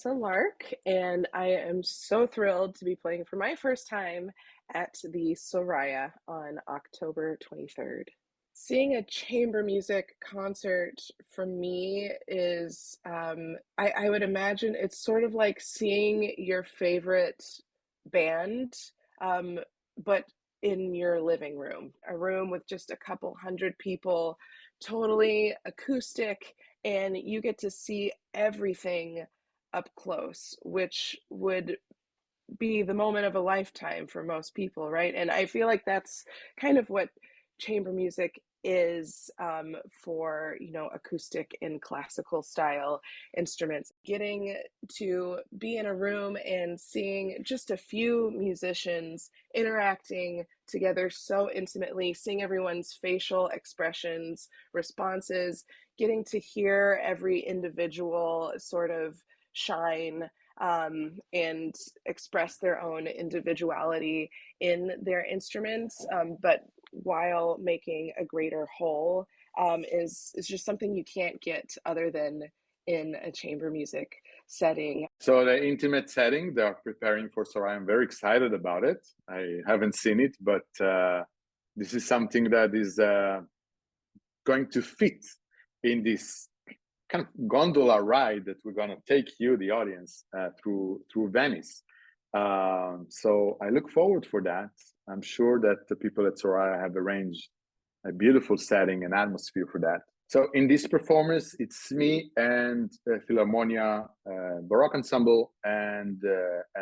Tessa Lark, and I am so thrilled to be playing for my first time at the Soraya on October 23rd. Seeing a chamber music concert for me is, I would imagine it's sort of like seeing your favorite band, um, but in your living room, a room with just a couple hundred people, totally acoustic, and you get to see everything up close, which would be the moment of a lifetime for most people, right? And I feel like that's kind of what chamber music is, for acoustic and classical style instruments. Getting to be in a room and seeing just a few musicians interacting together so intimately, seeing everyone's facial expressions, responses, getting to hear every individual sort of shine, and express their own individuality in their instruments, but while making a greater whole, is just something you can't get other than in a chamber music setting. So the intimate setting they're preparing for Soraya, I'm very excited about it. I haven't seen it, but this is something that is going to fit in this kind of gondola ride that we're going to take you, the audience, through Venice. So I look forward for that. I'm sure that the people at Soraya have arranged a beautiful setting and atmosphere for that. So in this performance, it's me and Philharmonia Baroque Ensemble and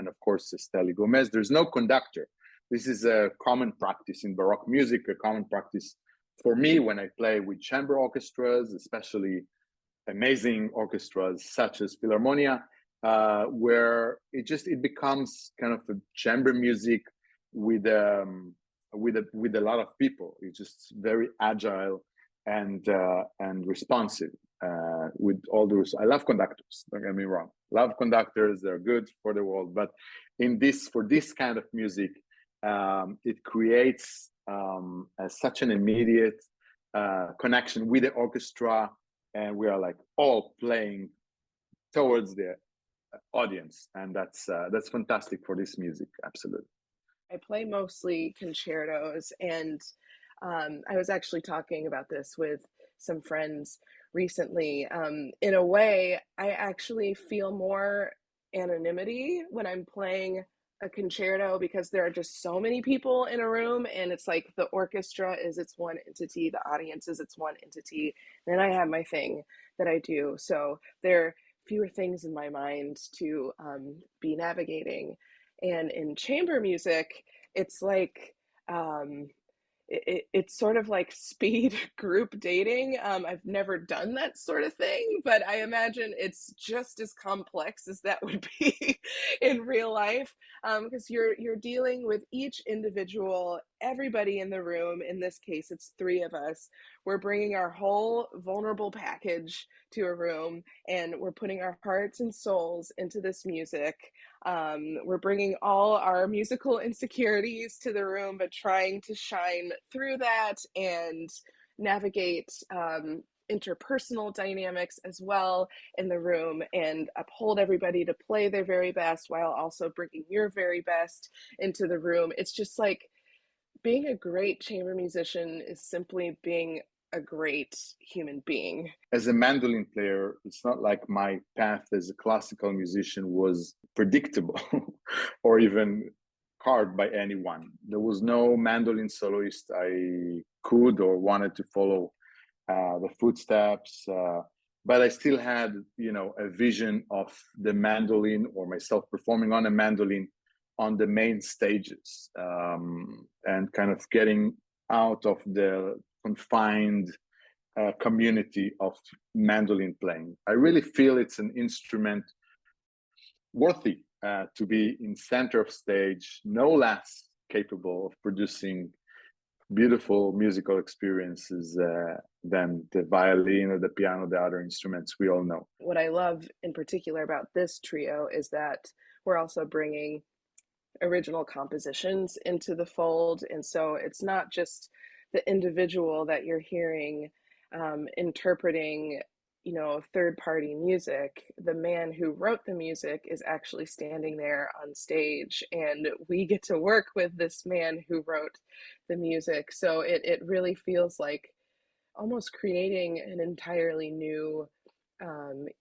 of course Steli Gomez. There's no conductor. This is a common practice in Baroque music, a common practice for me when I play with chamber orchestras, especially amazing orchestras such as Philharmonia, where it becomes kind of a chamber music with a lot of people. It's just very agile and responsive. With all those, I love conductors. Don't get me wrong. Love conductors. They're good for the world. But for this kind of music, it creates such an immediate connection with the orchestra, and we are like all playing towards the audience, and that's fantastic for this music. Absolutely. I play mostly concertos, and I was actually talking about this with some friends recently. In a way, I actually feel more anonymity when I'm playing a concerto because there are just so many people in a room, and it's like the orchestra is its one entity, the audience is its one entity, and then I have my thing that I do. So there are fewer things in my mind to be navigating. And in chamber music, it's like it's sort of like speed group dating. I've never done that sort of thing, but I imagine it's just as complex as that would be in real life, because you're dealing with each individual, everybody in the room. In this case, it's three of us. We're bringing our whole vulnerable package to a room, and we're putting our hearts and souls into this music. We're bringing all our musical insecurities to the room, but trying to shine through that and navigate interpersonal dynamics as well in the room, and uphold everybody to play their very best while also bringing your very best into the room. It's just like being a great chamber musician is simply being a great human being. As a mandolin player, it's not like my path as a classical musician was predictable or even carved by anyone. There was no mandolin soloist I could or wanted to follow the footsteps, but I still had, a vision of the mandolin or myself performing on a mandolin on the main stages, and kind of getting out of the confined community of mandolin playing. I really feel it's an instrument worthy to be in center of stage, no less capable of producing beautiful musical experiences than the violin or the piano, the other instruments we all know. What I love in particular about this trio is that we're also bringing original compositions into the fold. And so it's not just the individual that you're hearing interpreting third party music, the man who wrote the music is actually standing there on stage, and we get to work with this man who wrote the music. So it really feels like almost creating an entirely new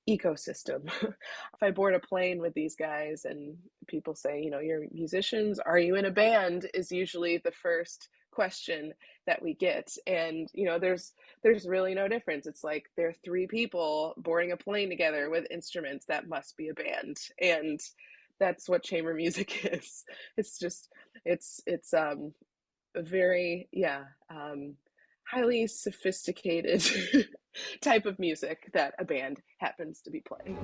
ecosystem. If I board a plane with these guys and people say, you're musicians, are you in a band, is usually the first question that we get. And there's really no difference. It's like there are three people boarding a plane together with instruments, that must be a band. And that's what chamber music is. It's just it's a very, yeah, highly sophisticated type of music that a band happens to be playing.